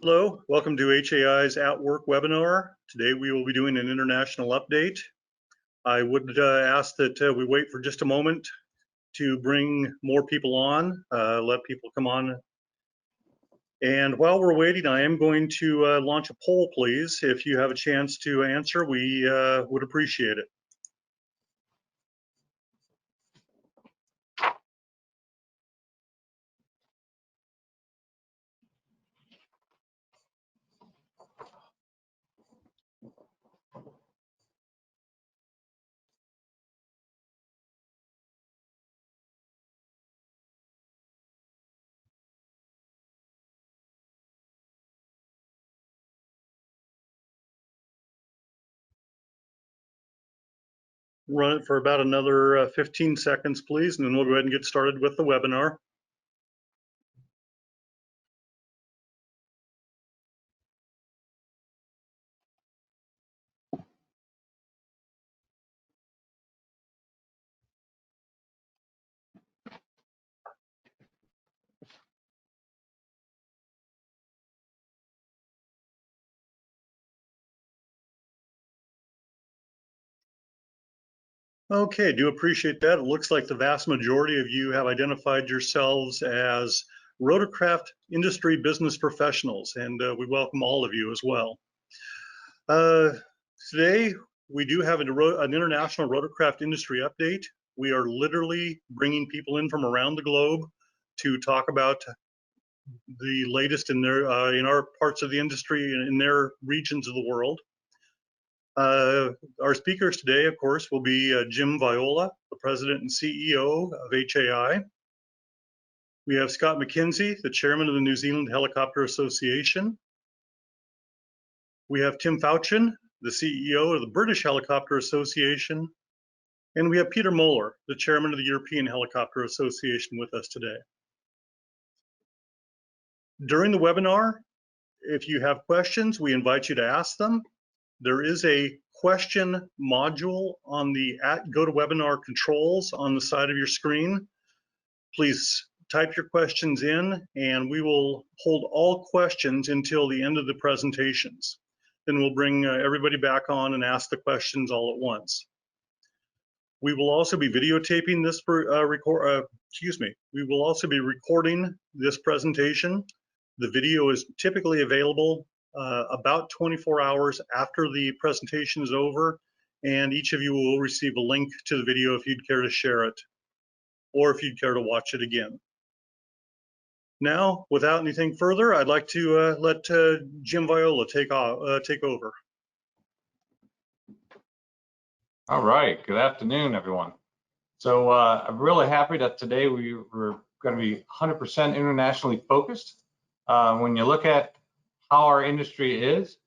Hello, welcome to HAI's At Work webinar. Today we will be doing an international update. I would ask that we wait for just a moment to bring more people on, let people come on. And while we're waiting, I am going to launch a poll, please. If you have a chance to answer, we would appreciate it. Run it for about another 15 seconds, please, and then we'll go ahead and get started with the webinar. Okay, do appreciate that. It looks like the vast majority of you have identified yourselves as Rotorcraft industry business professionals, and we welcome all of you as well. Today, we do have an international Rotorcraft industry update. We are literally bringing people in from around the globe to talk about the latest in our parts of the industry and in their regions of the world. Our speakers today, of course, will be Jim Viola, the President and CEO of HAI. We have Scott McKenzie, the Chairman of the New Zealand Helicopter Association. We have Tim Fauchon, the CEO of the British Helicopter Association. And we have Peter Möller, the Chairman of the European Helicopter Association, with us today. During the webinar, if you have questions, we invite you to ask them. There is a question module on the GoToWebinar controls on the side of your screen. Please type your questions in and we will hold all questions until the end of the presentations. Then we'll bring everybody back on and ask the questions all at once. We will also be videotaping this we will also be recording this presentation. The video is typically available about 24 hours after the presentation is over, and each of you will receive a link to the video if you'd care to share it, or if you'd care to watch it again. Now, without anything further, I'd like to let Jim Viola take over. All right, good afternoon, everyone. So I'm really happy that today we're going to be 100% internationally focused. When you look at how our industry is,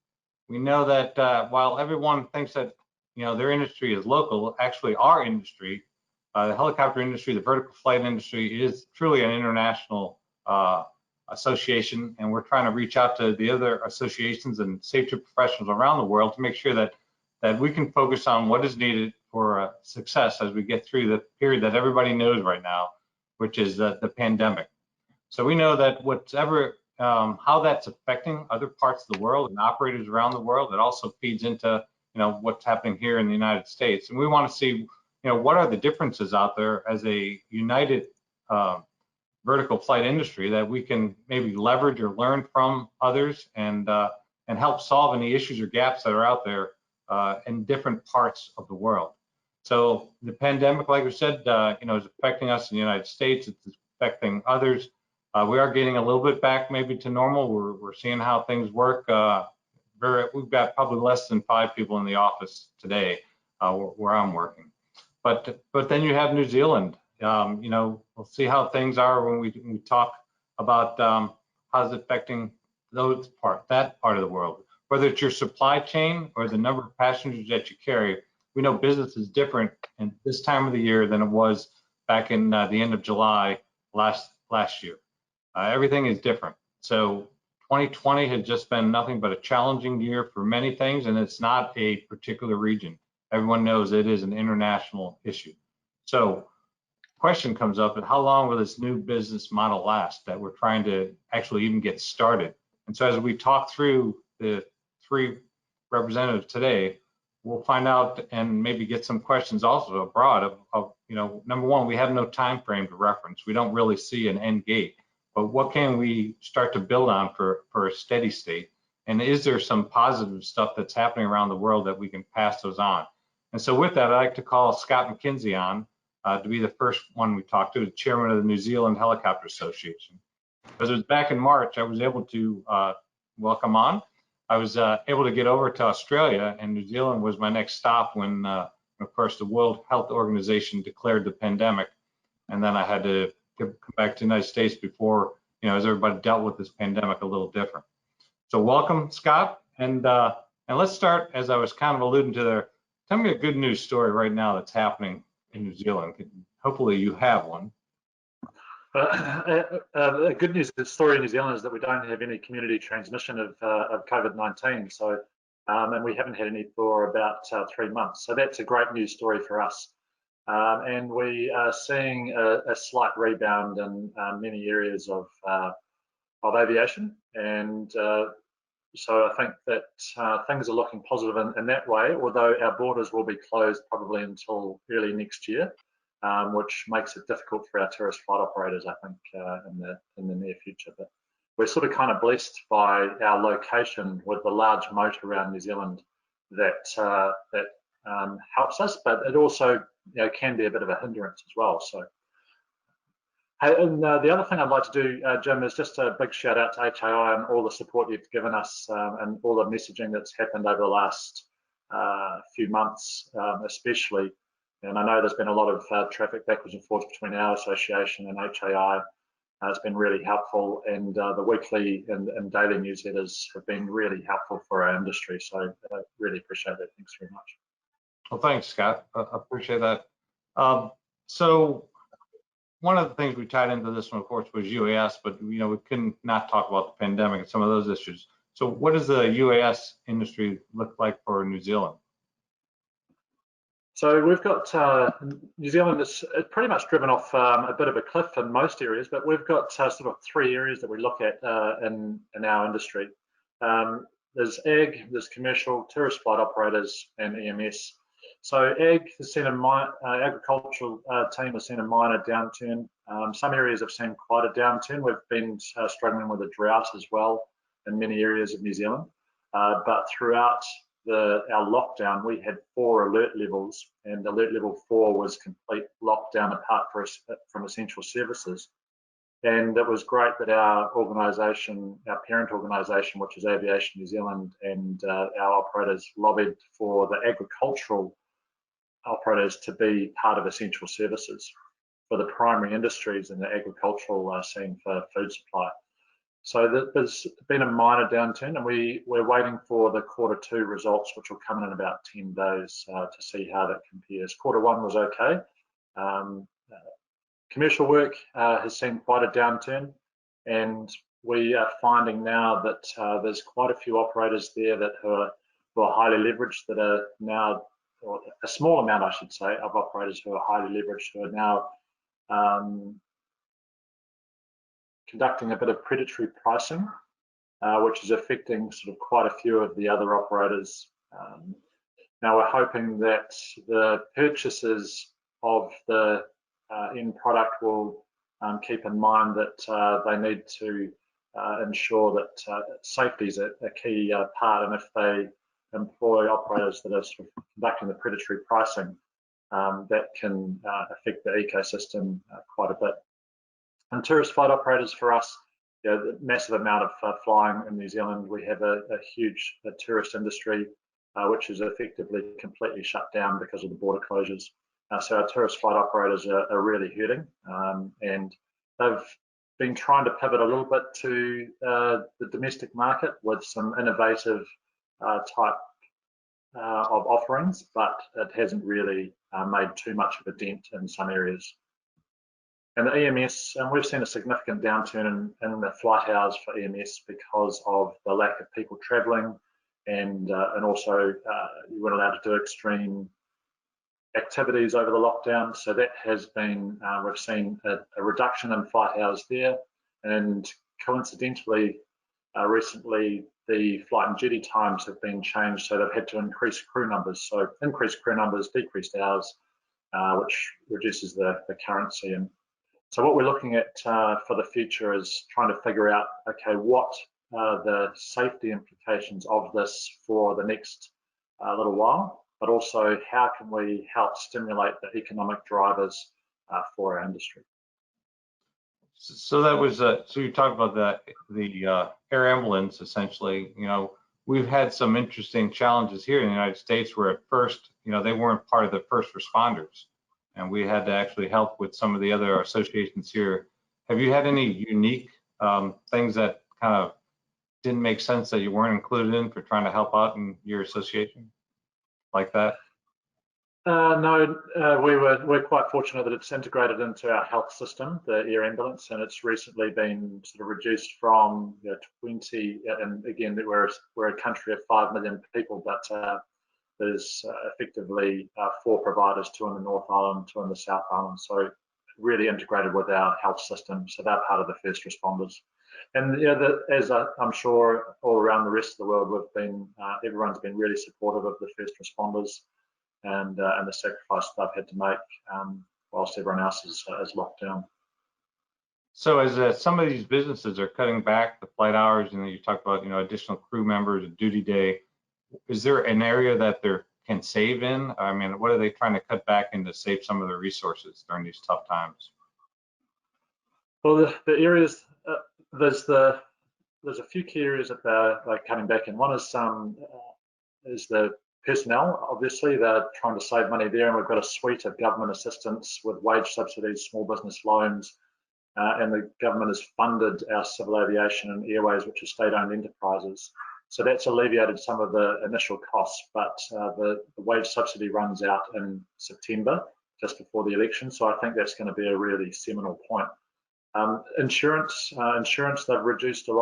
we know that while everyone thinks that their industry is local, actually our industry, the helicopter industry, the vertical flight industry, is truly an international association, and we're trying to reach out to the other associations and safety professionals around the world to make sure that we can focus on what is needed for success as we get through the period that everybody knows right now, which is the pandemic. So we know that how that's affecting other parts of the world and operators around the world, it also feeds into what's happening here in the United States. And we want to see what are the differences out there as a united vertical flight industry that we can maybe leverage or learn from others and help solve any issues or gaps that are out there in different parts of the world. So the pandemic, like we said, is affecting us in the United States. It's affecting others. We are getting a little bit back maybe to normal. We're seeing how things work. We've got probably less than 5 people in the office today where I'm working. But then you have New Zealand. We'll see how things are when we talk about how's it affecting that part of the world. Whether it's your supply chain or the number of passengers that you carry, we know business is different in this time of the year than it was back in the end of July last year. Everything is different. So 2020 has just been nothing but a challenging year for many things, and it's not a particular region. Everyone knows it is an international issue. So question comes up, and how long will this new business model last that we're trying to actually even get started And so as we talk through the three representatives today, we'll find out and maybe get some questions also abroad of number one, we have no time frame to reference. We don't really see an end gate, but what can we start to build on for a steady state? And is there some positive stuff that's happening around the world that we can pass those on? And so with that, I'd like to call Scott McKenzie on to be the first one we talked to, the chairman of the New Zealand Helicopter Association. Because it was back in March, I was able to welcome on. I was able to get over to Australia, and New Zealand was my next stop when, of course, the World Health Organization declared the pandemic. And then I had to come back to the United States before, as everybody dealt with this pandemic a little different. So welcome, Scott. And let's start, as I was kind of alluding to there, tell me a good news story right now that's happening in New Zealand. Hopefully you have one. The good news story in New Zealand is that we don't have any community transmission of COVID-19. So, and we haven't had any for about 3 months. So that's a great news story for us. And we are seeing a slight rebound in many areas of aviation. And so I think that things are looking positive in that way, although our borders will be closed probably until early next year. Which makes it difficult for our tourist flight operators, I think, in the near future. But we're sort of kind of blessed by our location with the large moat around New Zealand that helps us, but it also can be a bit of a hindrance as well. So, and the other thing I'd like to do, Jim, is just a big shout out to HAI and all the support you've given us and all the messaging that's happened over the last few months, especially. And I know there's been a lot of traffic backwards and forwards between our association and HAI. It's been really helpful, and the weekly and daily newsletters have been really helpful for our industry. So I really appreciate that. Thanks very much. Well, thanks, Scott. I appreciate that. So one of the things we tied into this one, of course, was UAS, but we couldn't not talk about the pandemic and some of those issues. So what does the UAS industry look like for New Zealand? So we've got New Zealand is pretty much driven off a bit of a cliff in most areas, but we've got sort of 3 areas that we look at in our industry. There's ag, there's commercial, tourist flight operators, and EMS. So ag has seen agricultural team has seen a minor downturn. Some areas have seen quite a downturn. We've been struggling with a drought as well in many areas of New Zealand, but throughout our lockdown, we had 4 alert levels, and alert level 4 was complete lockdown apart from essential services. And it was great that our organisation, our parent organisation, which is Aviation New Zealand, and our operators lobbied for the agricultural operators to be part of essential services for the primary industries and the agricultural scene for food supply. So there's been a minor downturn, and we're waiting for the Q2 results, which will come in about 10 days to see how that compares. Q1 was okay. Commercial work has seen quite a downturn, and we are finding now that there's quite a few operators there that who are highly leveraged, that are now, or a small amount, I should say, of operators who are highly leveraged, who are now conducting a bit of predatory pricing, which is affecting sort of quite a few of the other operators. Now we're hoping that the purchasers of the end product will keep in mind that they need to ensure that safety is a key part, and if they employ operators that are sort of conducting the predatory pricing, that can affect the ecosystem quite a bit. And tourist flight operators, for us, the massive amount of flying in New Zealand. We have a huge tourist industry, which is effectively completely shut down because of the border closures. So our tourist flight operators are really hurting, and they've been trying to pivot a little bit to the domestic market with some innovative type of offerings, but it hasn't really made too much of a dent in some areas. And the EMS, and we've seen a significant downturn in the flight hours for EMS because of the lack of people travelling, and also you weren't allowed to do extreme activities over the lockdown. So that has been, we've seen a reduction in flight hours there, and coincidentally, recently the flight and duty times have been changed, so they've had to increase crew numbers. So increased crew numbers, decreased hours, which reduces the currency. And so what we're looking at for the future is trying to figure out, okay, what are the safety implications of this for the next little while, but also how can we help stimulate the economic drivers for our industry. So that was so you talked about the air ambulance. Essentially, you know, we've had some interesting challenges here in the United States where at first, you know, they weren't part of the first responders, and we had to actually help with some of the other associations here. Have you had any unique things that kind of didn't make sense that you weren't included in for trying to help out in your association like that? No, we're quite fortunate that it's integrated into our health system, the air ambulance, and it's recently been sort of reduced from 20. And again, we're a country of 5 million people, but there's effectively 4 providers, 2 in the North Island, 2 in the South Island. So really integrated with our health system. So they're part of the first responders. And you know, as I'm sure all around the rest of the world, everyone's been really supportive of the first responders and the sacrifice they've had to make whilst everyone else is locked down. So as some of these businesses are cutting back the flight hours, and you talked about, you know, additional crew members, a duty day, is there an area that they can save in? I mean, what are they trying to cut back in to save some of their resources during these tough times? Well, the areas there's a few key areas that they're cutting back in. One is the personnel. Obviously, they're trying to save money there, and we've got a suite of government assistance with wage subsidies, small business loans, and the government has funded our civil aviation and airways, which are state-owned enterprises. So that's alleviated some of the initial costs, but the wage subsidy runs out in September, just before the election. So I think that's going to be a really seminal point. Insurance, they've reduced put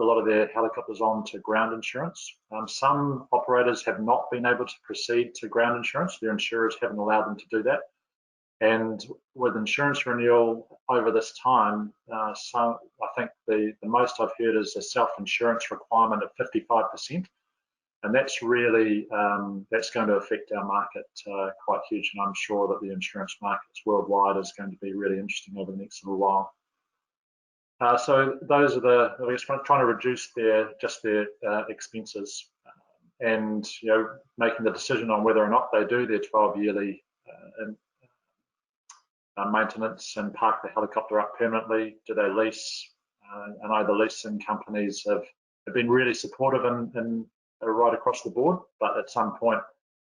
a lot of their helicopters on to ground insurance. Some operators have not been able to proceed to ground insurance. Their insurers haven't allowed them to do that. And with insurance renewal over this time, so I think the most I've heard is a self-insurance requirement of 55%. And that's really, that's going to affect our market quite huge. And I'm sure that the insurance markets worldwide is going to be really interesting over the next little while. So those are I guess, trying to reduce their expenses and, you know, making the decision on whether or not they do their 12 yearly maintenance and park the helicopter up permanently. Do they lease? I know the leasing companies have been really supportive and right across the board, but at some point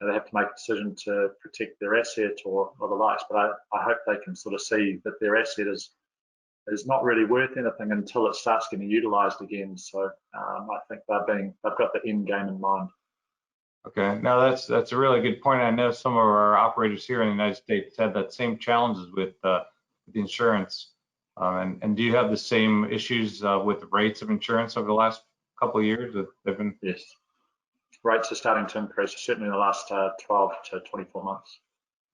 they have to make a decision to protect their asset or the likes. But I hope they can sort of see that their asset is not really worth anything until it starts getting utilised again. So I think they've got the end game in mind. Okay, now that's a really good point. I know some of our operators here in the United States had that same challenges with the insurance. And do you have the same issues with the rates of insurance over the last couple of years that they've been? Yes, rates are starting to increase, certainly in the last 12 to 24 months.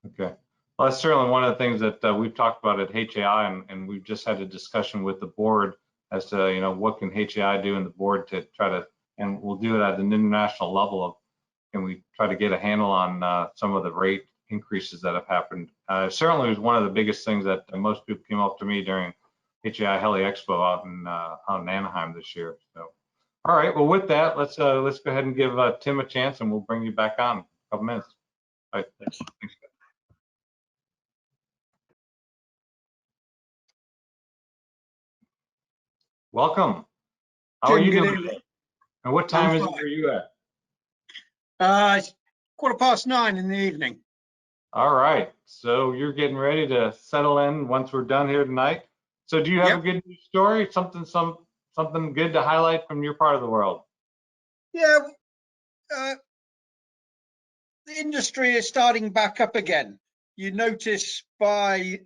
Okay. Well, that's certainly one of the things that we've talked about at HAI, and we've just had a discussion with the board as to, you know, what can HAI do in the board to try to, and we'll do it at an international level of, can we try to get a handle on some of the rate increases that have happened. Certainly was one of the biggest things that most people came up to me during HAI Heli Expo out in Anaheim this year. So, all right, well, with that, let's go ahead and give Tim a chance, and we'll bring you back on in a couple minutes. All right, thanks. Welcome. How are you doing? And what time is it where you at? It's 9:15 in the evening. All right. So you're getting ready to settle in once we're done here tonight. So do you have a good news story? Something good to highlight from your part of the world? Yeah, the industry is starting back up again. You notice by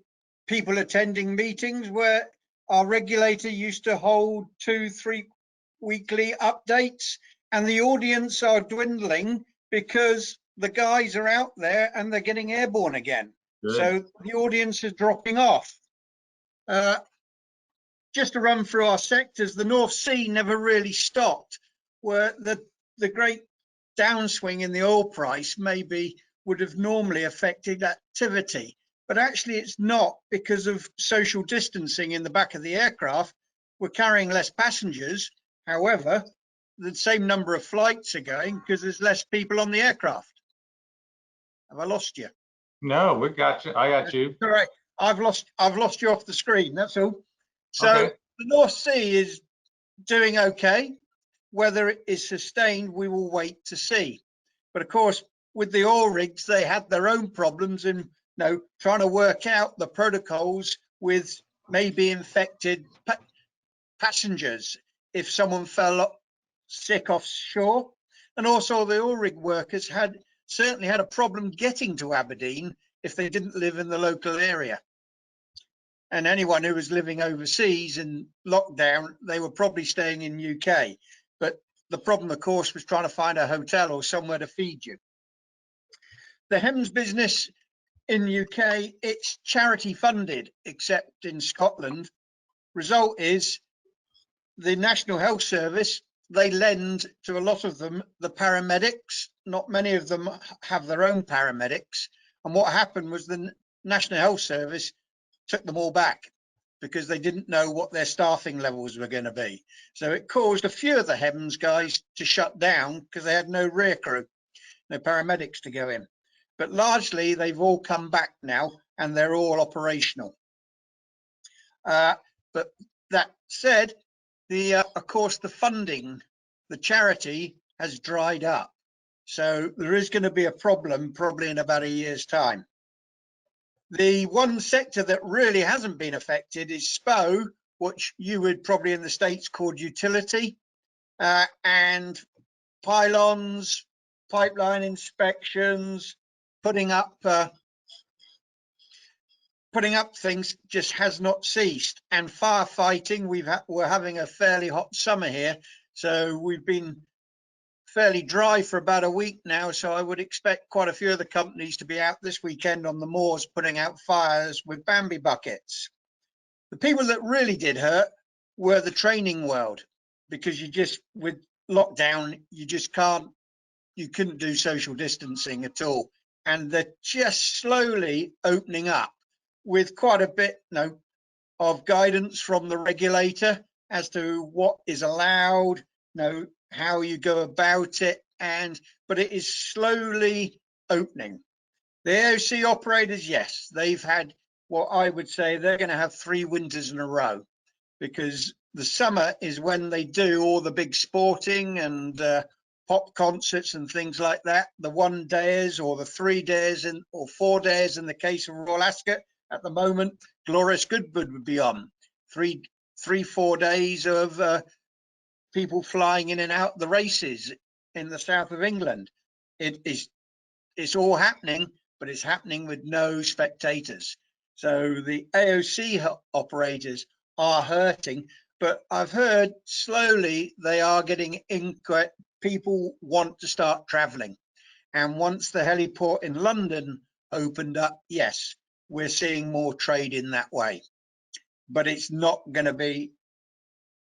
people attending meetings where our regulator used to hold 2-3 weekly updates, and the audience are dwindling because the guys are out there and they're getting airborne again. Good. So the audience is dropping off. just to run through our sectors, the North Sea never really stopped, where the great downswing in the oil price maybe would have normally affected activity. But actually it's not, because of social distancing in the back of the aircraft. We're carrying less passengers. However, the same number of flights are going because there's less people on the aircraft. Have I lost you? No, we got you. I got you. All right. I've lost you off the screen. That's all. So Okay. the North Sea is doing okay. Whether it is sustained, we will wait to see. But of course, with the oil rigs, they had their own problems in trying to work out the protocols with maybe infected passengers if someone fell sick offshore. And also the oil rig workers certainly had a problem getting to Aberdeen if they didn't live in the local area. And anyone who was living overseas in lockdown, they were probably staying in UK. But the problem, of course, was trying to find a hotel or somewhere to feed you. The Hems business in UK, it's charity funded, except in Scotland. Result is the National Health Service, they lend to a lot of them the paramedics. Not many of them have their own paramedics. And what happened was the National Health Service took them all back because they didn't know what their staffing levels were going to be. So it caused a few of the Hems guys to shut down because they had no rear crew, no paramedics to go in. But largely they've all come back now and they're all operational. But that said, of course, the funding, the charity has dried up. So there is going to be a problem probably in about a year's time. The one sector that really hasn't been affected is SPO, which you would probably in the States called utility, and pylons, pipeline inspections, putting up things just has not ceased. And firefighting, we're having a fairly hot summer here, so we've been fairly dry for about a week now, so I would expect quite a few of the companies to be out this weekend on the moors putting out fires with Bambi buckets. The people that really did hurt were the training world, because with lockdown, you couldn't do social distancing at all. And they're just slowly opening up with quite a bit of guidance from the regulator as to what is allowed, how you go about it, but it is slowly opening. The AOC operators, yes, they've had what I would say they're going to have 3 winters in a row, because the summer is when they do all the big sporting and pop concerts and things like that. The 1 days or the 3 days or 4 days in the case of Royal Ascot at the moment. Glorious Goodwood would be on 3-4 days of people flying in and out the races in the south of England. It's all happening, but it's happening with no spectators. So the AOC operators are hurting, but I've heard slowly they are getting people want to start traveling. And once the heliport in London opened up, yes, we're seeing more trade in that way. But it's not going to be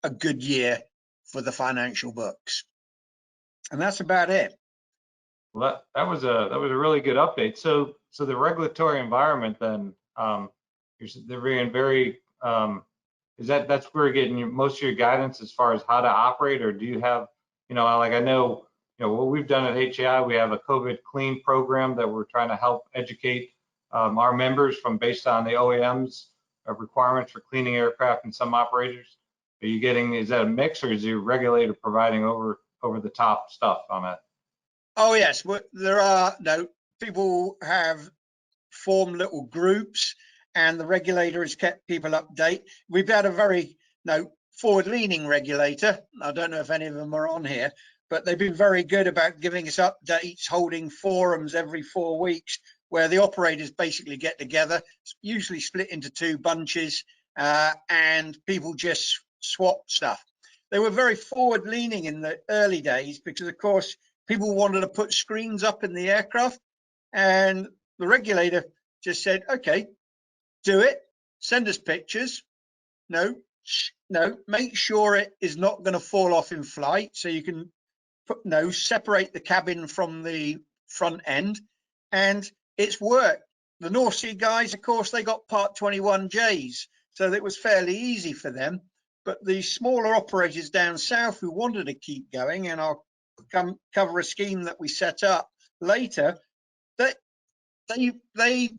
a good year for the financial books. And that's about it. Well, that was a really good update. So the regulatory environment then, they're being very, that's where you're getting most of your guidance as far as how to operate, or do you have, like I know, what we've done at HAI, we have a COVID clean program that we're trying to help educate our members based on the OEM's requirements for cleaning aircraft and some operators. Is that a mix, or is your regulator providing over the top stuff on that? Oh yes, there are people have formed little groups, and the regulator has kept people updated. We've had a very forward-leaning regulator. I don't know if any of them are on here, but they've been very good about giving us updates, holding forums every 4 weeks where the operators basically get together, usually split into 2 bunches, and people just swap stuff. They were very forward-leaning in the early days because, of course, people wanted to put screens up in the aircraft, and the regulator just said, okay, do it, send us pictures, make sure it is not going to fall off in flight, so you can separate the cabin from the front end, and it's worked. The North Sea guys, of course, they got Part 21Js, so it was fairly easy for them. But the smaller operators down south who wanted to keep going, and I'll cover a scheme that we set up later, that they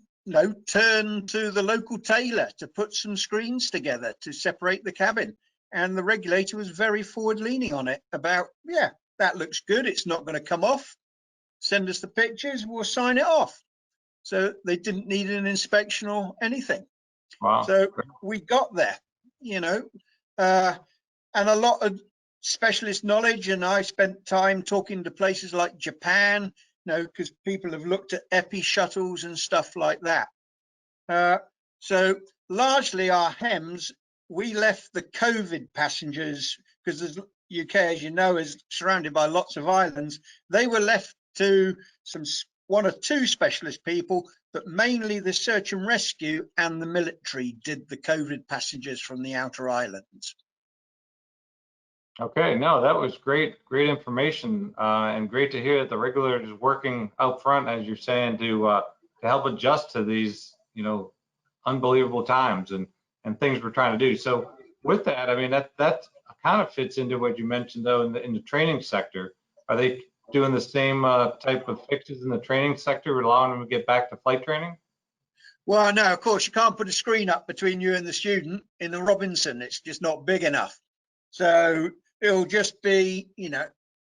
turned to the local tailor to put some screens together to separate the cabin, and the regulator was very forward-leaning on it about, yeah, that looks good, it's not going to come off, send us the pictures, we'll sign it off. So they didn't need an inspection or anything. Wow. So we got there, and a lot of specialist knowledge, and I spent time talking to places like Japan, because people have looked at EPI shuttles and stuff like that. So largely our HEMS, we left the COVID passengers, because the UK, as you know, is surrounded by lots of islands. They were left to one or two specialist people, but mainly the search and rescue and the military did the COVID passengers from the outer islands. Okay, no, that was great information, and great to hear that the regulator is working out front, as you're saying, to help adjust to these, unbelievable times and things we're trying to do. So with that, I mean, that kind of fits into what you mentioned, though, in the training sector. Are they doing the same type of fixes in the training sector, allowing them to get back to flight training? Well, no, of course, you can't put a screen up between you and the student in the Robinson. It's just not big enough. So it'll just be,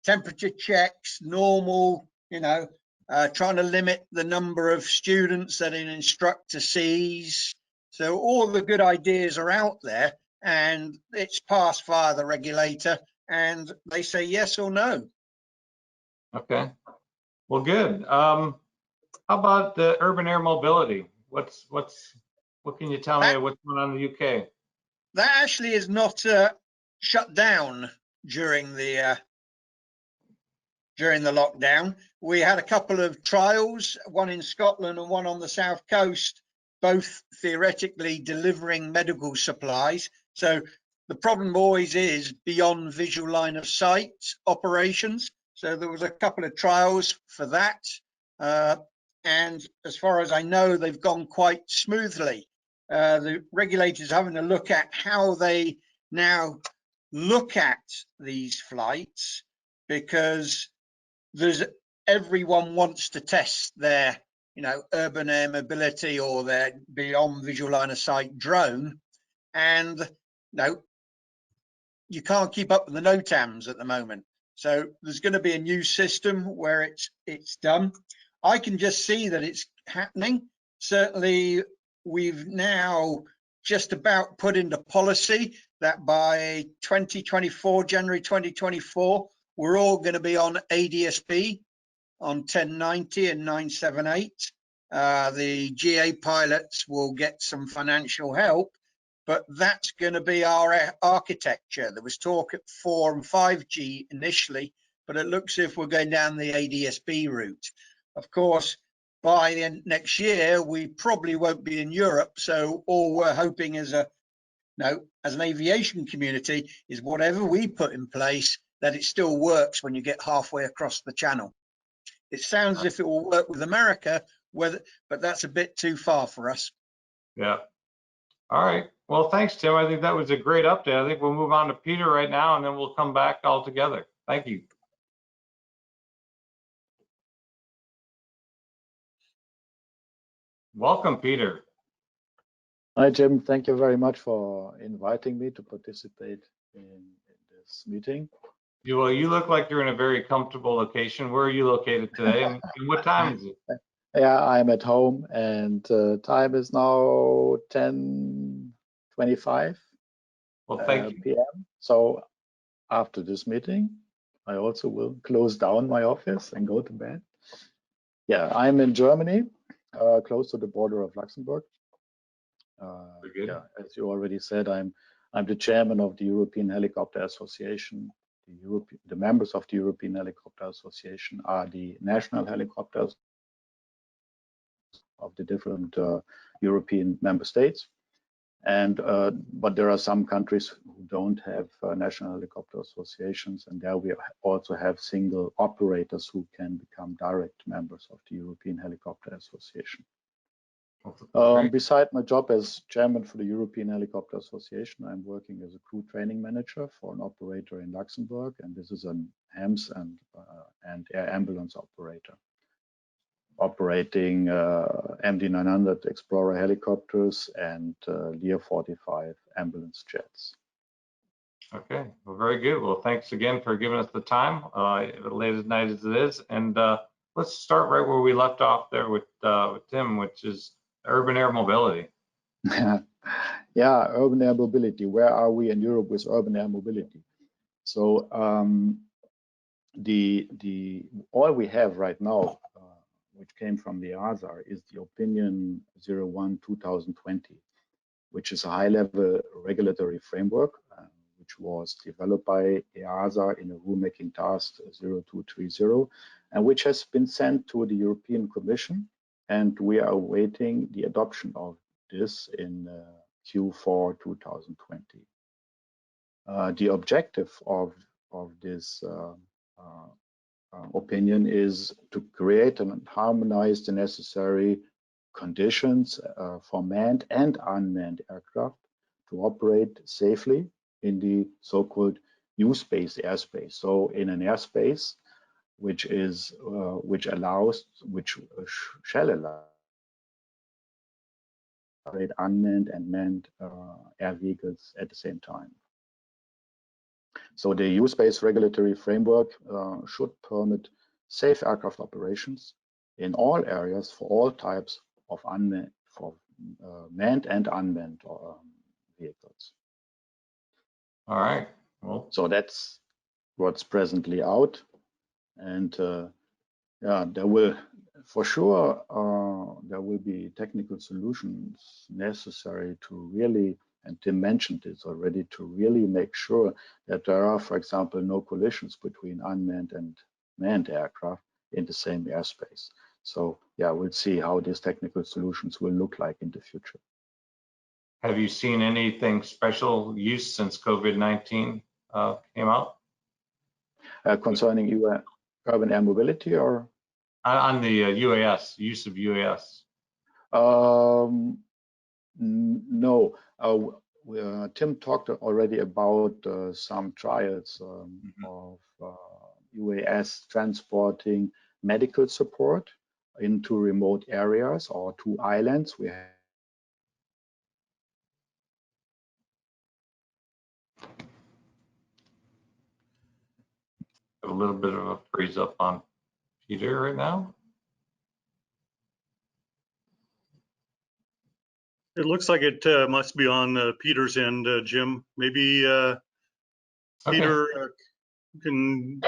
temperature checks, normal, trying to limit the number of students that an instructor sees. So all the good ideas are out there, and it's passed via the regulator, and they say yes or no. Okay, well, good. How about the urban air mobility? What can you tell me what's going on in the UK? That actually is not shut down during the lockdown. We had a couple of trials, one in Scotland and one on the south coast, both theoretically delivering medical supplies. So the problem always is beyond visual line of sight operations. So there was a couple of trials for that. And as far as I know, they've gone quite smoothly. The regulators are having a look at how they now look at these flights, because everyone wants to test their urban air mobility or their beyond visual line of sight drone, and you can't keep up with the NOTAMs at the moment. So there's going to be a new system where it's done. I can just see that it's happening. Certainly we've now just about put into policy that by 2024, January 2024, we're all going to be on ADS-B on 1090 and 978. The GA pilots will get some financial help, but that's going to be our architecture. There was talk at 4 and 5G initially, but it looks as if we're going down the ADS-B route. Of course, by the end next year, we probably won't be in Europe. So all we're hoping as an aviation community is whatever we put in place, that it still works when you get halfway across the channel. It sounds as if it will work with America, but that's a bit too far for us. Yeah. All right. Well, thanks, Tim. I think that was a great update. I think we'll move on to Peter right now, and then we'll come back all together. Thank you. Welcome, Peter. Hi, Jim. Thank you very much for inviting me to participate in this meeting. You look like you're in a very comfortable location. Where are you located today, and what time is it? Yeah, I'm at home, and time is now 10:25 Well, thank you. p.m. So after this meeting, I also will close down my office and go to bed. Yeah, I'm in Germany, close to the border of Luxembourg. Yeah, as you already said, I'm the chairman of the European Helicopter Association. The members of the European Helicopter Association are the national helicopters of the different European member states. And but there are some countries who don't have national helicopter associations, and there we also have single operators who can become direct members of the European Helicopter Association. Beside my job as chairman for the European Helicopter Association, I'm working as a crew training manager for an operator in Luxembourg, and this is an AMS and air ambulance operator, operating MD-900 Explorer helicopters and Lear 45 ambulance jets. Okay, well, very good. Well, thanks again for giving us the time, late at night as it is. And let's start right where we left off there with Tim, which is urban air mobility. Yeah, urban air mobility. Where are we in Europe with urban air mobility? So all we have right now, which came from the EASA, is the opinion 01/2020, which is a high-level regulatory framework, which was developed by EASA in a rulemaking task 0230, and which has been sent to the European Commission, and we are awaiting the adoption of this in Q4 2020. The objective of this opinion is to create and harmonize the necessary conditions for manned and unmanned aircraft to operate safely in the so-called use-based airspace. So in an airspace which shall allow unmanned and manned air vehicles at the same time. So the use-based regulatory framework should permit safe aircraft operations in all areas for all types of manned and unmanned vehicles. All right. Well, so that's what's presently out, and yeah, there will for sure there will be technical solutions necessary to really, and Tim mentioned this already, to really make sure that there are, for example, no collisions between unmanned and manned aircraft in the same airspace. So yeah, we'll see how these technical solutions will look like in the future. Have you seen anything special use since COVID-19 came out? Concerning urban air mobility, or? On the UAS, use of UAS? No. Tim talked already about some trials of UAS transporting medical support into remote areas or to islands. We have a little bit of a freeze up on Peter right now. It looks like it must be on Peter's end, Jim. Maybe Okay. Peter can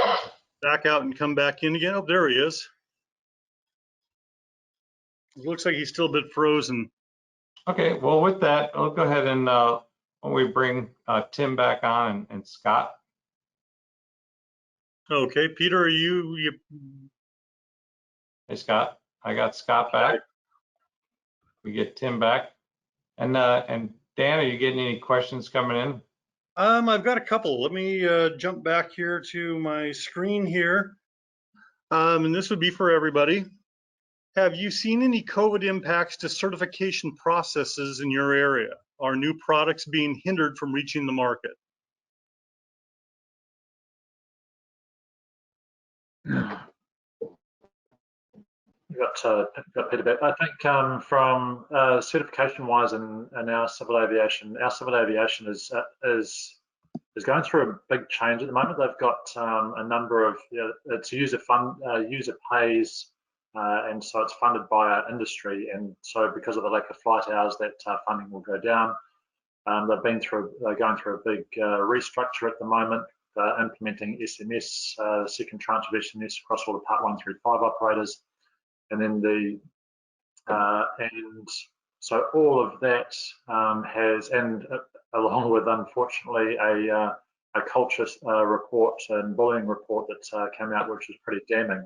back out and come back in again. Oh, there he is. It looks like he's still a bit frozen. Okay, well, with that, I'll go ahead and when we bring Tim back on and Scott. Okay, Peter, are you? Hey, Scott. I got Scott back. We get Tim back. And Dan, are you getting any questions coming in? I've got a couple. Let me jump back here to my screen here. And this would be for everybody. Have you seen any COVID impacts to certification processes in your area? Are new products being hindered from reaching the market? Got Peter back. I think from certification-wise in our civil aviation is going through a big change at the moment. They've got a number of, it's user pays, and so it's funded by our industry. And so because of the lack of flight hours, that funding will go down. They're going through a big restructure at the moment. They're implementing SMS, the second tranche of SMS across all the Part 1 through 5 operators. And then and so all of that has, and along with, unfortunately, a culture report and bullying report that came out, which was pretty damning.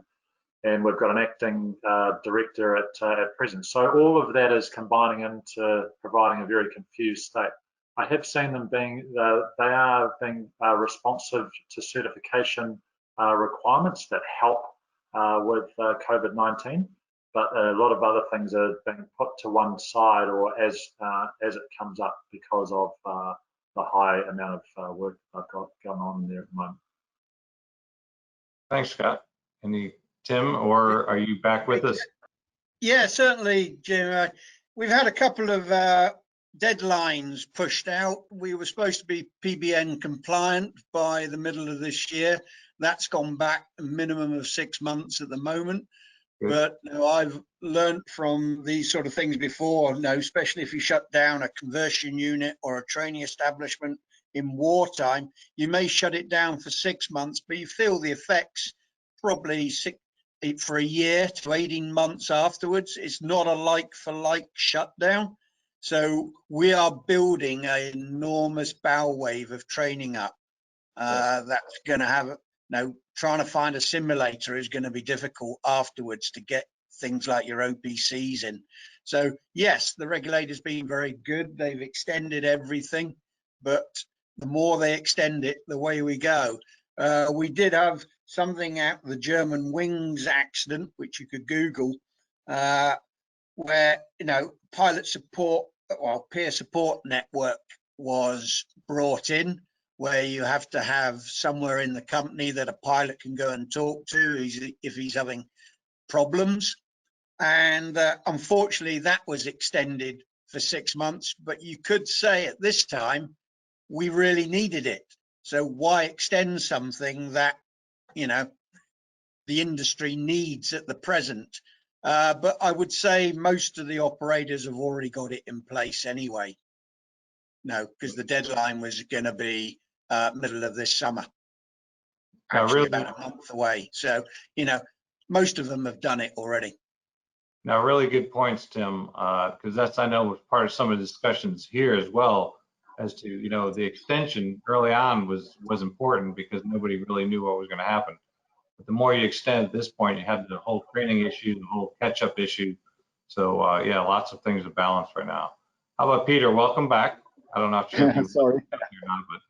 and we've got an acting director at present. So all of that is combining into providing a very confused state. I have seen them being, they are being responsive to certification requirements that help with COVID-19, but a lot of other things are being put to one side or as it comes up because of the high amount of work I've got going on there at the moment. Thanks, Scott. Tim, or are you back with us? Yeah, certainly, Jim. We've had a couple of deadlines pushed out. We were supposed to be PBN compliant by the middle of this year. That's gone back a minimum of 6 months at the moment. Good. But you know, I've learned from these sort of things before, you know, especially if you shut down a conversion unit or a training establishment in wartime, you may shut it down for 6 months, but you feel the effects probably for a year to 18 months afterwards. It's not a like for like shutdown. So we are building an enormous bow wave of training up. That's going to have, you know, trying to find a simulator is going to be difficult afterwards to get things like your OPCs in. So yes, the regulator's been very good. They've extended everything, but the more they extend it, the way we go. We did have something out the German wings accident, which you could Google, where, you know, pilot support, well, peer support network was brought in, where you have to have somewhere in the company that a pilot can go and talk to if he's having problems. And unfortunately, that was extended for 6 months. But you could say at this time, we really needed it. So why extend something that, you know, the industry needs at the present? But I would say most of the operators have already got it in place anyway. No, because the deadline was going to be middle of this summer, actually about a month away. So, you know, most of them have done it already. Now, really good points, Tim, because that's, I know, was part of some of the discussions here as well, as to, you know, the extension early on was important because nobody really knew what was going to happen. But the more you extend at this point, you have the whole training issue, the whole catch-up issue. So yeah, lots of things to balance right now. How about Peter? Welcome back. I don't know if you're sorry or not, but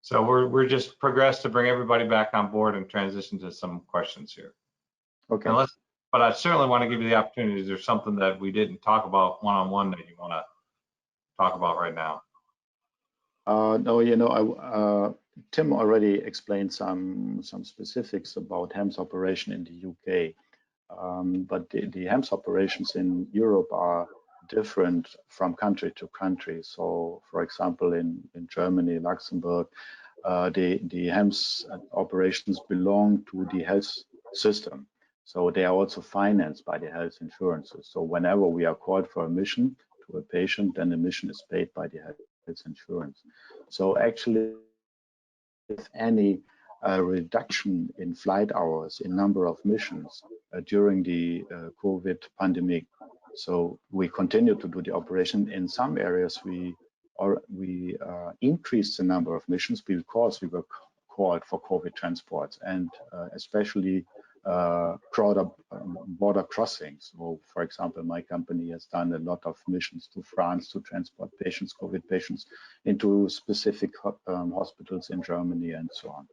so we're just progressed to bring everybody back on board and transition to some questions here. Okay. But I certainly want to give you the opportunity. Is there something that we didn't talk about one-on-one that you want to talk about right now? No, you know, Tim already explained some specifics about HEMS operation in the UK, but the HEMS operations in Europe are different from country to country. So, for example, in Germany, Luxembourg, the HEMS operations belong to the health system. So they are also financed by the health insurances. So whenever we are called for a mission to a patient, then the mission is paid by the health insurance. So actually, if any reduction in flight hours, in number of missions during the COVID pandemic, so we continue to do the operation. In some areas, we increased the number of missions because we were called for COVID transports, and especially border crossings. So, for example, my company has done a lot of missions to France to transport patients, COVID patients, into specific hospitals in Germany and so on.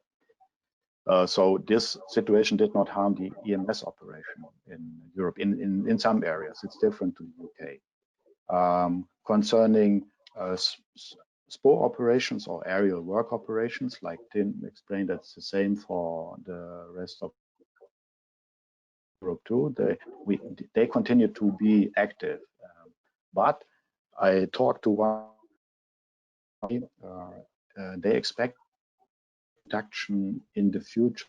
So this situation did not harm the EMS operation in Europe. In some areas, it's different to the UK. Concerning SPO operations or aerial work operations, like Tim explained, that's the same for the rest of Europe too. They continue to be active, but I talked to one. They expect reduction in the future.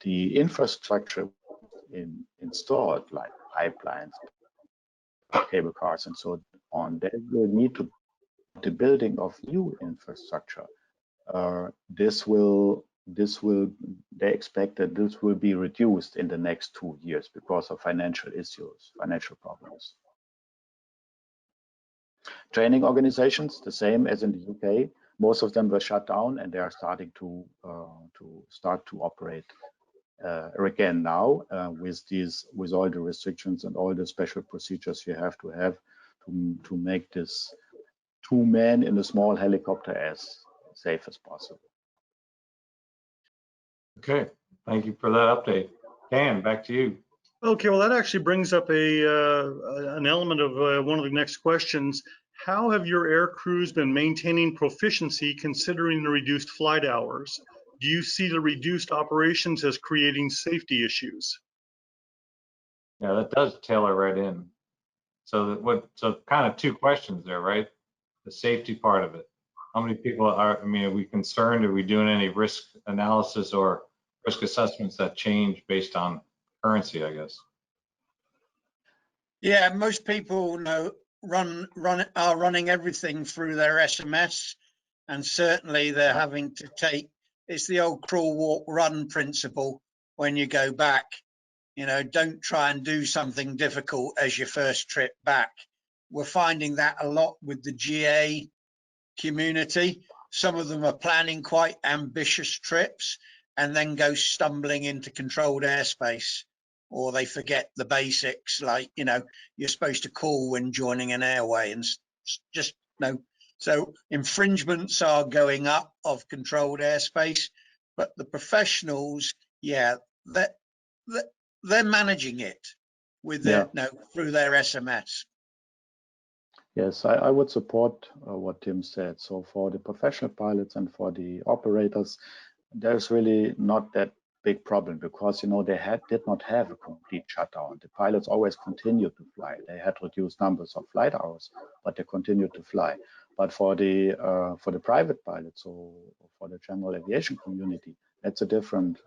The infrastructure installed, like pipelines, cable cars, and so on, they will need to the building of new infrastructure. They expect that this will be reduced in the next 2 years because of financial issues, financial problems. Training organizations, the same as in the UK. most of them were shut down, and they are starting to operate again now with all the restrictions and all the special procedures you have to make this 2 men in a small helicopter as safe as possible. Okay, thank you for that update. Dan, back to you. Okay, well, that actually brings up an element of one of the next questions. How have your air crews been maintaining proficiency considering the reduced flight hours? Do you see the reduced operations as creating safety issues? Yeah, that does tailor right in. So kind of 2 questions there, right? The safety part of it. How many people are we concerned? Are we doing any risk analysis or risk assessments that change based on currency, I guess? Yeah, most people are running everything through their SMS, and certainly they're having to take, it's the old crawl, walk, run principle when you go back. Don't try and do something difficult as your first trip back. We're finding that a lot with the GA community. Some of them are planning quite ambitious trips and then go stumbling into controlled airspace, or they forget the basics, like, you're supposed to call when joining an airway, and just no. So infringements are going up of controlled airspace, but the professionals, yeah, they're managing it with their, through their SMS. Yes, I would support what Tim said. So for the professional pilots and for the operators, there's really not that big problem, because they did not have a complete shutdown. The pilots always continued to fly. They had reduced numbers of flight hours, but they continued to fly. But for the private pilots, or for the general aviation community, that's a different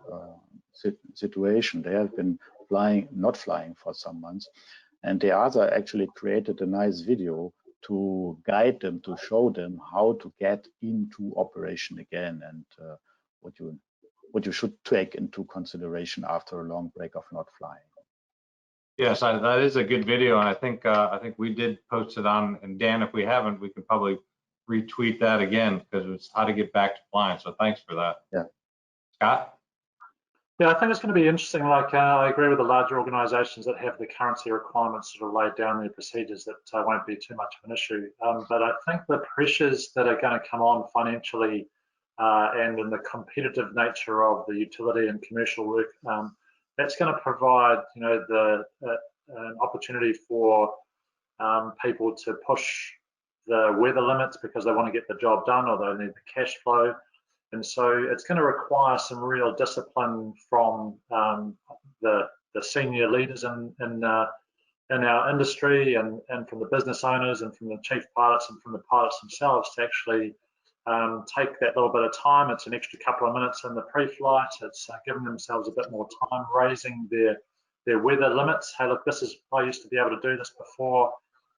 situation. They have been not flying for some months, and the EASA actually created a nice video to guide them, to show them how to get into operation again, and what you should take into consideration after a long break of not flying. Yes, that is a good video, and I think we did post it on. And Dan, if we haven't, we can probably retweet that again, because it's how to get back to flying. So thanks for that. Yeah. Scott? Yeah, I think it's going to be interesting. Like, I agree with the larger organisations that have the currency requirements sort of laid down their procedures, that won't be too much of an issue. But I think the pressures that are going to come on financially and in the competitive nature of the utility and commercial work, that's going to provide, an opportunity for people to push the weather limits because they want to get the job done, or they need the cash flow. And so it's going to require some real discipline from the senior leaders in our industry, and from the business owners, and from the chief pilots, and from the pilots themselves, to actually take that little bit of time. It's an extra couple of minutes in the pre-flight. It's giving themselves a bit more time, raising their weather limits. Hey, look, I used to be able to do this before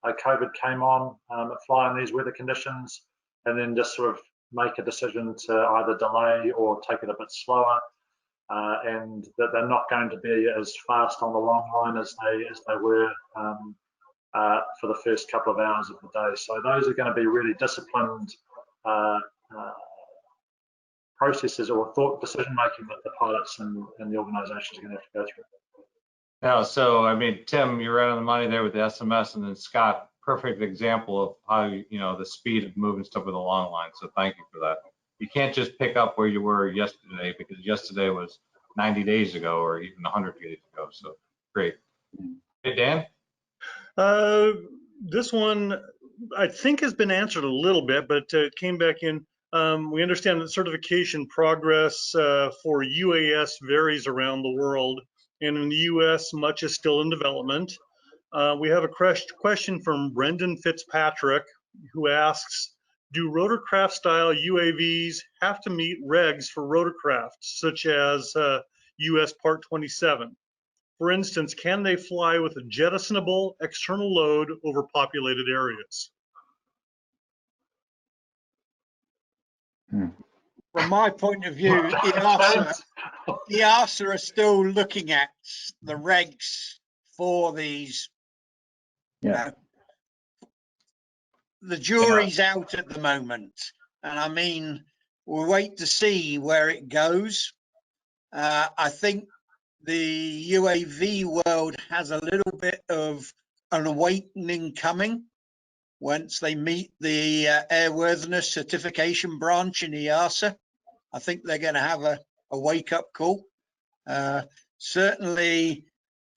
COVID came on, fly in these weather conditions, and then just sort of make a decision to either delay or take it a bit slower, and that they're not going to be as fast on the long line as they were for the first couple of hours of the day. So those are going to be really disciplined processes or decision making that the pilots and the organisations are going to have to go through. Yeah, so Tim, you're right on the money there with the SMS, and then Scott, perfect example of how the speed of moving stuff with a long line. So thank you for that. You can't just pick up where you were yesterday, because yesterday was 90 days ago or even 100 days ago. So great. Hey, Dan? This one I think has been answered a little bit, but it came back in. We understand that certification progress for UAS varies around the world, and in the US, much is still in development. We have a question from Brendan Fitzpatrick, who asks, do rotorcraft style UAVs have to meet regs for rotorcraft, such as US Part 27? For instance, can they fly with a jettisonable external load over populated areas? From my point of view, EASA are still looking at the regs for these. Yeah. The jury's out at the moment. And I mean, we'll wait to see where it goes. I think the UAV world has a little bit of an awakening coming once they meet the airworthiness certification branch in EASA. I think they're going to have a wake-up call. Certainly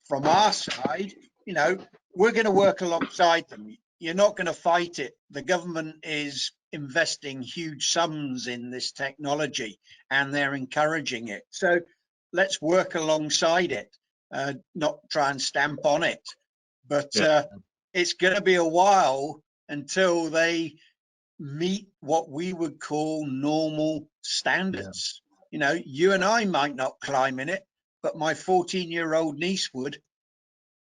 from our side, you know, we're going to work alongside them. You're not going to fight it. The government is investing huge sums in this technology and they're encouraging it. So let's work alongside it, not try and stamp on it. But it's going to be a while until they meet what we would call normal standards. You know, you and I might not climb in it, but my 14-year-old niece would.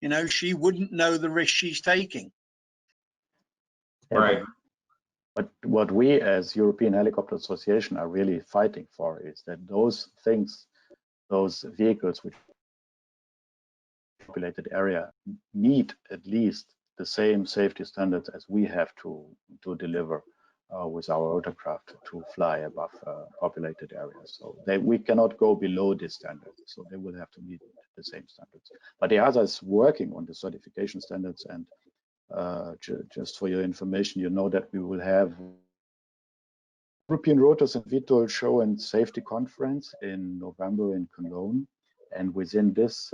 You know, she wouldn't know the risk she's taking. Right. But what we as European Helicopter Association are really fighting for is that those things, those vehicles which populated area meet at least the same safety standards as we have to deliver with our rotorcraft to fly above populated areas. So we cannot go below this standard. So they will have to meet the same standards. But the EASA is working on the certification standards, and just for your information, you know that we will have European Rotors and VTOL Show and Safety Conference in November in Cologne. And within this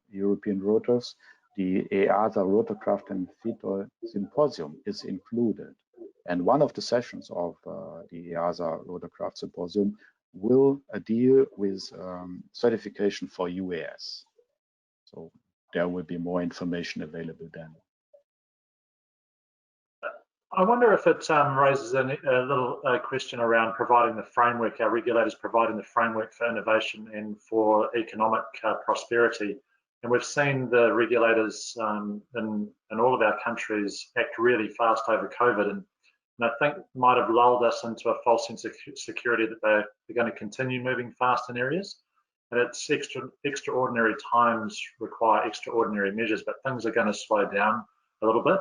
European Rotors, the EASA Rotorcraft and VTOL Symposium is included. And one of the sessions of the EASA Rotorcraft Symposium will deal with certification for UAS. So there will be more information available then. I wonder if it raises a little question around providing the framework, our regulators providing the framework for innovation and for economic prosperity. And we've seen the regulators in all of our countries act really fast over COVID, and I think might have lulled us into a false sense of security that they're going to continue moving fast in areas. And it's extraordinary times require extraordinary measures, but things are going to slow down a little bit.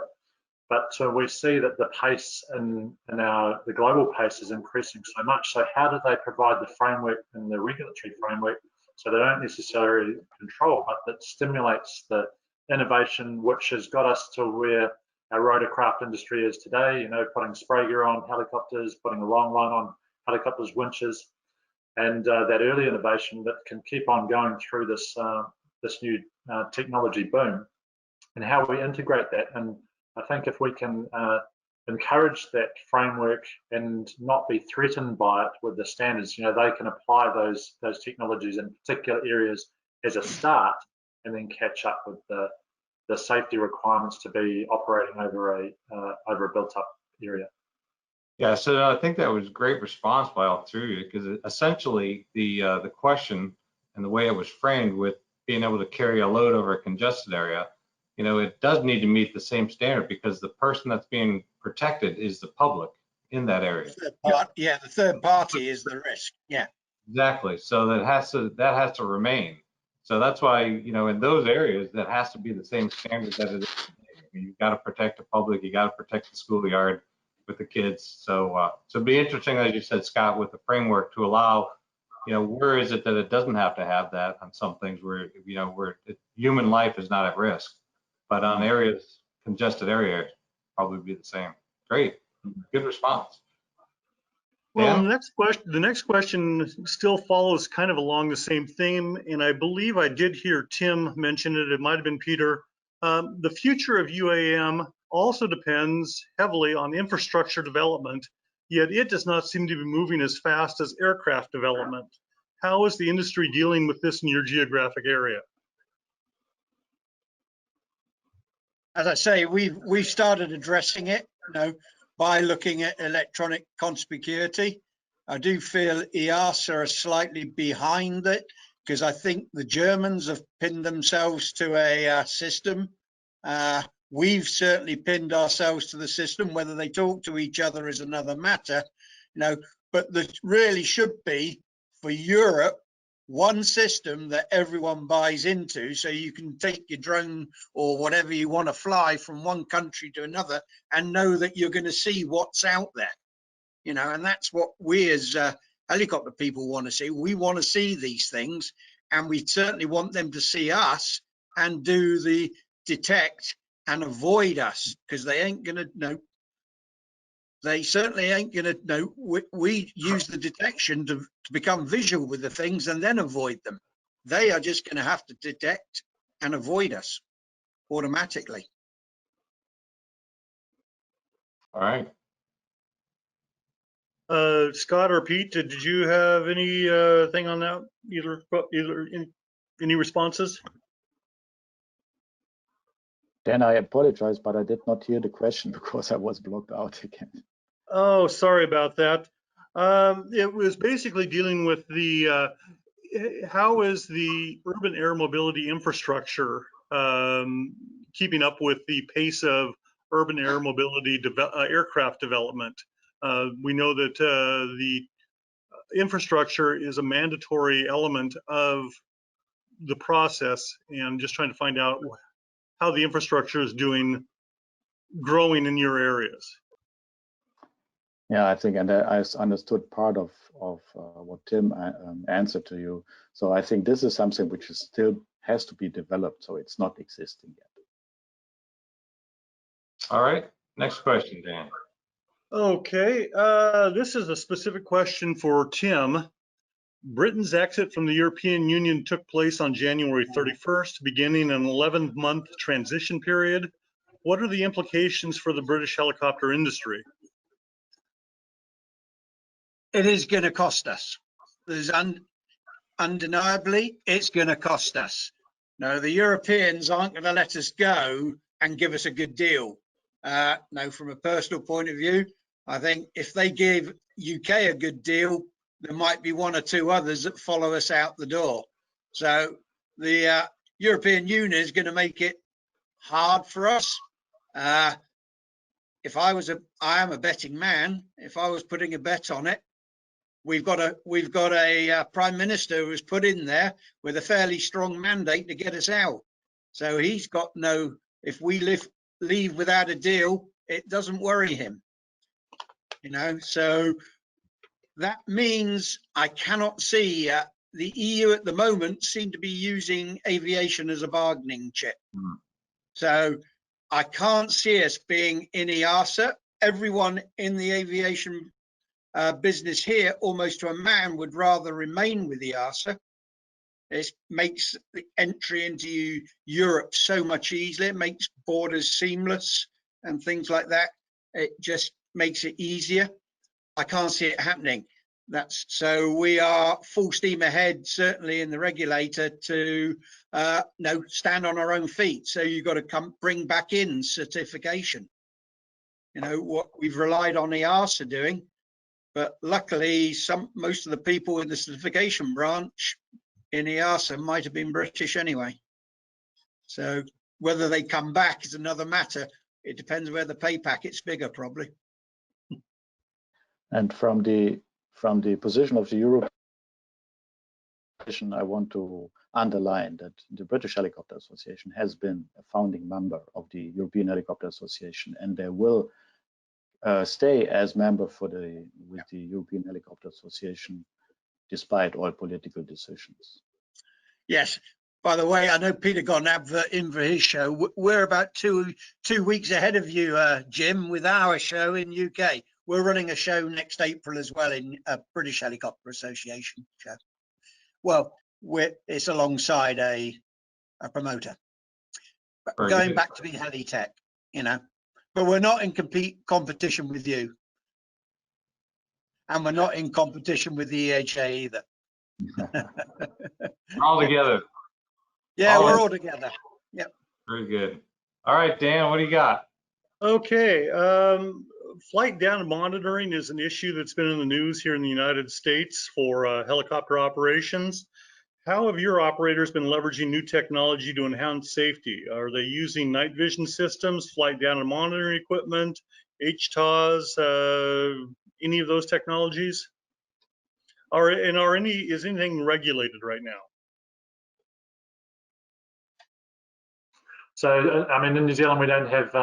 But we see that the pace in the global pace is increasing so much. So how do they provide the framework and the regulatory framework so they don't necessarily control, but that stimulates the innovation, which has got us to where our rotorcraft industry is today, you know, putting spray gear on helicopters, putting a long line on helicopters, winches, and that early innovation that can keep on going through this new technology boom, and how we integrate that. And I think if we can encourage that framework and not be threatened by it with the standards, you know, they can apply those technologies in particular areas as a start, and then catch up with the safety requirements to be operating over a built-up area. Yeah, so I think that was a great response by all three, because essentially the question and the way it was framed with being able to carry a load over a congested area, you know, it does need to meet the same standard, because the person that's being protected is the public in that area. Yeah, the third party is the risk. Yeah, exactly. So that has to remain. So that's why, you know, in those areas, that has to be the same standard that it is. I mean, you've got to protect the public, you got to protect the schoolyard with the kids. So it'd be interesting, as you said, Scott, with the framework to allow, you know, where is it that it doesn't have to have that on some things where, you know, where human life is not at risk, but on areas, congested areas, probably be the same. Great, good response. Well, the next question still follows kind of along the same theme, and I believe I did hear Tim mention it. It might have been Peter. The future of UAM also depends heavily on infrastructure development, yet it does not seem to be moving as fast as aircraft development. How is the industry dealing with this in your geographic area? As I say, we've started addressing it, you know, by looking at electronic conspicuity. I do feel EASA are slightly behind it, because I think the Germans have pinned themselves to a system. We've certainly pinned ourselves to the system. Whether they talk to each other is another matter, you know, but there really should be, for Europe, one system that everyone buys into, so you can take your drone or whatever you want to fly from one country to another and know that you're going to see what's out there. you know, and that's what we as helicopter people want to see. We want to see these things, and we certainly want them to see us and do the detect and avoid us, because they ain't going to know. They certainly ain't going to know. We use the detection to become visual with the things and then avoid them. They are just going to have to detect and avoid us automatically. All right. Scott or Pete, did you have any thing on that? Any responses? Then I apologize, but I did not hear the question because I was blocked out again. Oh, sorry about that. It was basically dealing with the how is the urban air mobility infrastructure keeping up with the pace of urban air mobility aircraft development? We know that the infrastructure is a mandatory element of the process, and just trying to find out how the infrastructure is growing in your areas. Yeah, I think, and I understood part of what Tim answered to you. So I think this is something which is still has to be developed, so it's not existing yet. All right. Next question, Dan. Okay, this is a specific question for Tim. Britain's exit from the European Union took place on January 31st, beginning an 11-month transition period. What are the implications for the British helicopter industry? It is going to cost us. There's undeniably, it's going to cost us. No, the Europeans aren't going to let us go and give us a good deal. No, from a personal point of view, I think if they give UK a good deal, there might be one or two others that follow us out the door. So the European Union is going to make it hard for us. If I am a betting man. If I was putting a bet on it, we've got a prime minister who was put in there with a fairly strong mandate to get us out. So he's got no. If we leave without a deal, it doesn't worry him. You know, so that means I cannot see the EU at the moment seem to be using aviation as a bargaining chip. So I can't see us being in EASA. Everyone in the aviation business here, almost to a man, would rather remain with EASA. It makes the entry into Europe so much easier. It makes borders seamless and things like that. It just makes it easier. I can't see it happening. So we are full steam ahead, certainly in the regulator, to stand on our own feet. So you've got to bring back in certification. You know what we've relied on EASA doing. But luckily, most of the people in the certification branch in EASA might have been British anyway. So whether they come back is another matter. It depends where the pay packet's bigger, probably. And from the position of the European, I want to underline that the British Helicopter Association has been a founding member of the European Helicopter Association, and they will stay as member with the European Helicopter Association, despite all political decisions. Yes. By the way, I know Peter got an advert in for his show. We're about two weeks ahead of you, Jim, with our show in UK. We're running a show next April as well in a British Helicopter Association show. Well, it's alongside a promoter. But going back to be HeliTech, you know. But we're not in competition with you. And we're not in competition with the EHA either. All together. Yeah, we're all together. Yep. Very good. All right, Dan, what do you got? Okay. Flight data monitoring is an issue that's been in the news here in the United States for helicopter operations. How have your operators been leveraging new technology to enhance safety? Are they using night vision systems, flight data monitoring equipment, HTAWs, any of those technologies? Is anything regulated right now? So, I mean, in New Zealand, we don't have,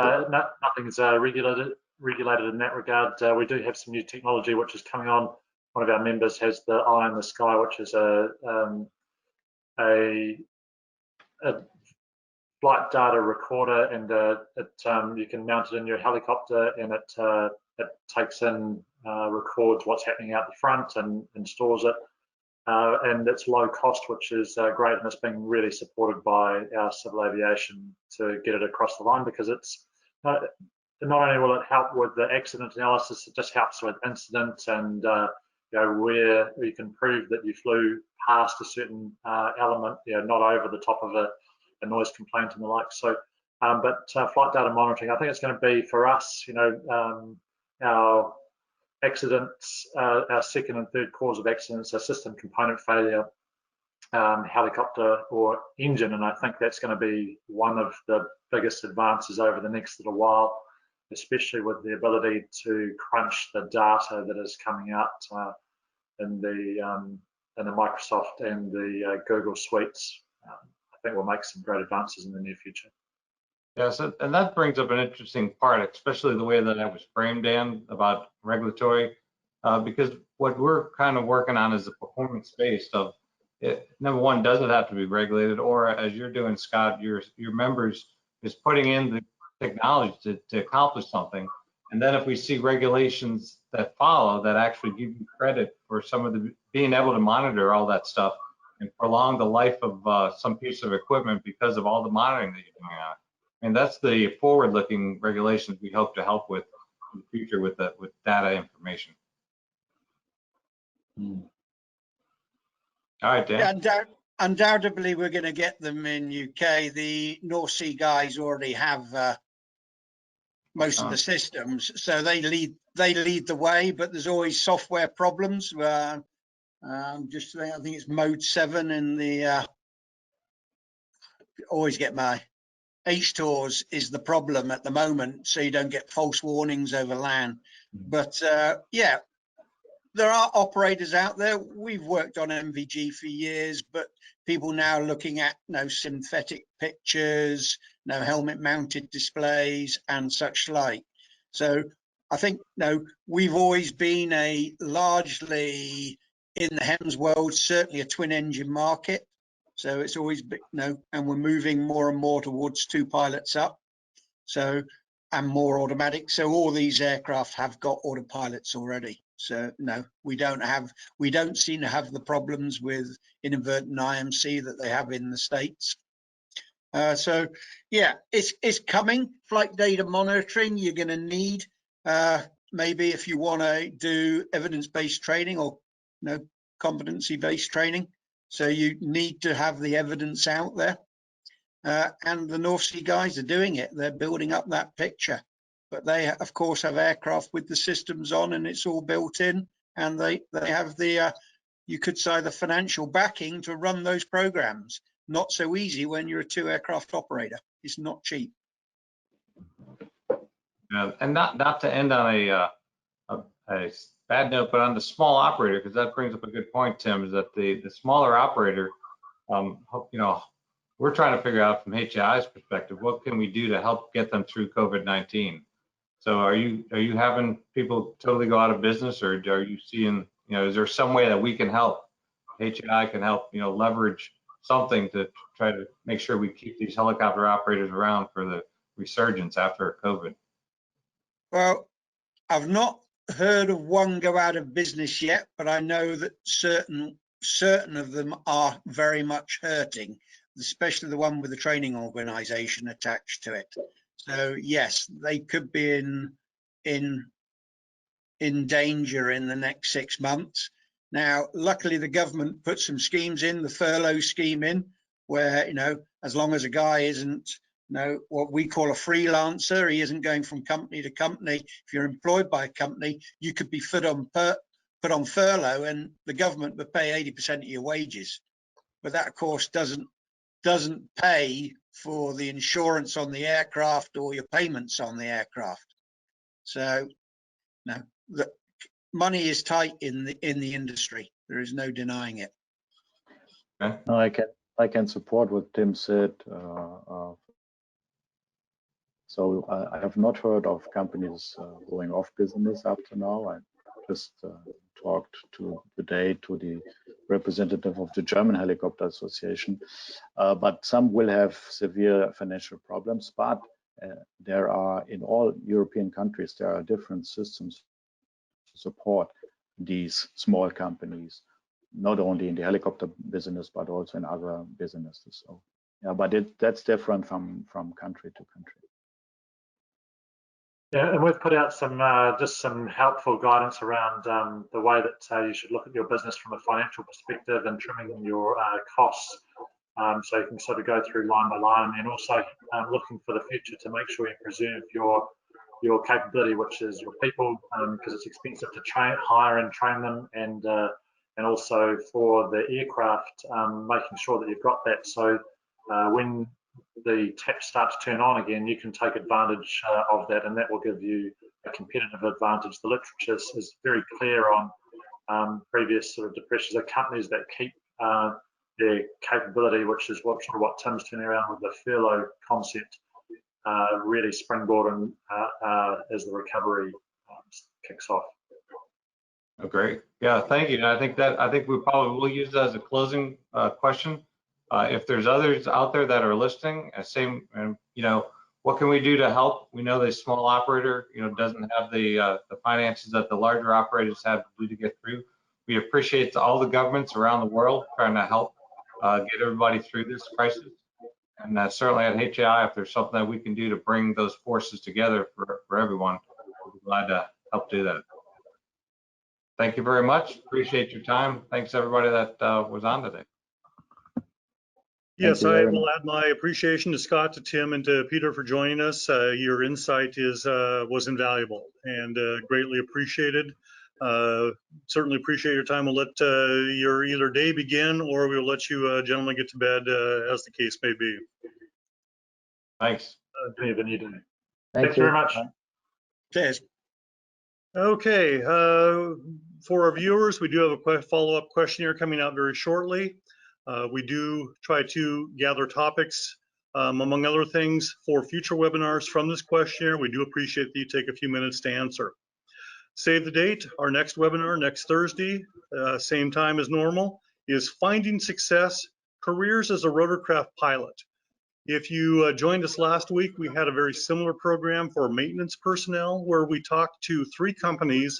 nothing's regulated regulated in that regard. We do have some new technology which is coming on. One of our members has the Eye in the Sky, which is a flight data recorder, and you can mount it in your helicopter, and it takes in, records what's happening out the front and stores it. And it's low cost, which is great, and it's been really supported by our civil aviation to get it across the line, because it's not only will it help with the accident analysis, it just helps with incidents and where you can prove that you flew past a certain element, not over the top of a noise complaint and the like. So, but flight data monitoring, I think it's going to be for us, our accidents, our second and third cause of accidents are system component failure, helicopter or engine, and I think that's going to be one of the biggest advances over the next little while, especially with the ability to crunch the data that is coming out in the Microsoft and the Google suites. I think we'll make some great advances in the near future. Yes, and that brings up an interesting part, especially the way that that was framed, Dan, about regulatory, because what we're kind of working on is the performance based of it. Number one, does it have to be regulated, or as you're doing, Scott, your members is putting in the technology to accomplish something, and then if we see regulations that follow that actually give you credit for some of the being able to monitor all that stuff and prolong the life of some piece of equipment because of all the monitoring that you're doing on it. And that's the forward-looking regulations we hope to help with in the future with data information. All right, Dan. Yeah, undoubtedly, we're going to get them in UK. The North Sea guys already have most of the systems, so they lead the way. But there's always software problems. I think it's mode 7 in the. Always get my HTORs is the problem at the moment, so you don't get false warnings over LAN. But yeah, there are operators out there. We've worked on MVG for years, but people now looking at synthetic pictures, helmet mounted displays and such like. So I think we've always been a largely in the HEMS world, certainly a twin engine market. So it's always been, and we're moving more and more towards 2 pilots up. So, and more automatic. So all these aircraft have got autopilots already. So no, we don't seem to have the problems with inadvertent IMC that they have in the States. So yeah, it's coming. Flight data monitoring, you're going to need maybe if you want to do evidence-based training or competency-based training. So you need to have the evidence out there. And the North Sea guys are doing it. They're building up that picture. But they, of course, have aircraft with the systems on, and it's all built in. And they have the, you could say, the financial backing to run those programs. Not so easy when you're a 2 aircraft operator. It's not cheap. And not to end on a bad note, but on the small operator, because that brings up a good point, Tim, is that the smaller operator, we're trying to figure out from HAI's perspective, what can we do to help get them through COVID-19? So are you having people totally go out of business, or are you seeing, is there some way that we can help, HAI can help, leverage something to try to make sure we keep these helicopter operators around for the resurgence after COVID? Well, I've not heard of one go out of business yet, but I know that certain of them are very much hurting, especially the one with the training organization attached to it. So yes, they could be in danger in the next 6 months. Now, luckily, the government put some schemes in, the furlough scheme in, where as long as a guy isn't what we call a freelancer, he isn't going from company to company. If you're employed by a company, you could be put on furlough, and the government would pay 80% of your wages. But that, of course, doesn't pay for the insurance on the aircraft or your payments on the aircraft. So no, the money is tight in the industry. There is no denying it. Okay. No, I can support what Tim said. So I have not heard of companies going off business up to now. I just talked today to the representative of the German Helicopter Association, but some will have severe financial problems. But there are, in all European countries, there are different systems to support these small companies, not only in the helicopter business, but also in other businesses. So, yeah, but that's different from country to country. Yeah, and we've put out some just some helpful guidance around the way that you should look at your business from a financial perspective and trimming your costs. So you can sort of go through line by line, and also looking for the future to make sure you preserve your capability, which is your people, because it's expensive to hire and train them, and also for the aircraft, making sure that you've got that. So when the taps start to turn on again, you can take advantage of that, and that will give you a competitive advantage. The literature is very clear on previous sort of depressions of companies that keep their capability, which is what Tim's turning around with the furlough concept, really springboarding as the recovery kicks off. Oh, great. Yeah, thank you. And I think we probably will use that as a closing question. If there's others out there that are listening, what can we do to help? We know the small operator, doesn't have the finances that the larger operators have to get through. We appreciate all the governments around the world trying to help get everybody through this crisis. And certainly at HAI, if there's something that we can do to bring those forces together for everyone, we'll be glad to help do that. Thank you very much. Appreciate your time. Thanks everybody that was on today. Yes, I will add my appreciation to Scott, to Tim, and to Peter for joining us. Your insight was invaluable and greatly appreciated. Certainly appreciate your time. We'll let your either day begin, or we'll let you gentlemen get to bed, as the case may be. Thanks. Thanks very much. Cheers. Okay, for our viewers, we do have a follow-up questionnaire coming out very shortly. We do try to gather topics, among other things, for future webinars from this questionnaire. We do appreciate that you take a few minutes to answer. Save the date. Our next webinar next Thursday, same time as normal, is Finding Success, Careers as a Rotorcraft Pilot. If you joined us last week, we had a very similar program for maintenance personnel where we talked to 3 companies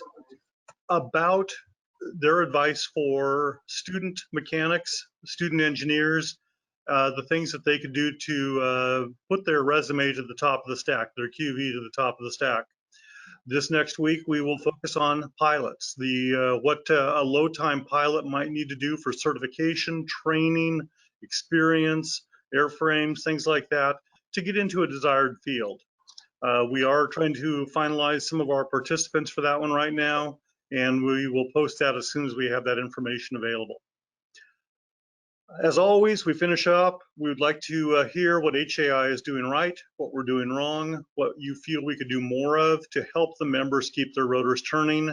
about their advice for student mechanics, student engineers, the things that they could do to put their resume to the top of the stack, their QV to the top of the stack. This next week, we will focus on pilots, what a low-time pilot might need to do for certification, training, experience, airframes, things like that, to get into a desired field. We are trying to finalize some of our participants for that one right now, and we will post that as soon as we have that information available. As always, we finish up. We would like to hear what HAI is doing right, what we're doing wrong, what you feel we could do more of to help the members keep their rotors turning.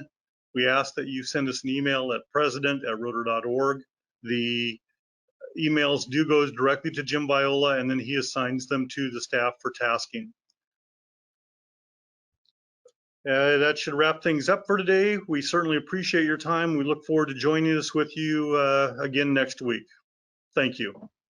We ask that you send us an email at president@rotor.org. The emails do go directly to Jim Viola, and then he assigns them to the staff for tasking. That should wrap things up for today. We certainly appreciate your time. We look forward to joining us with you again next week. Thank you.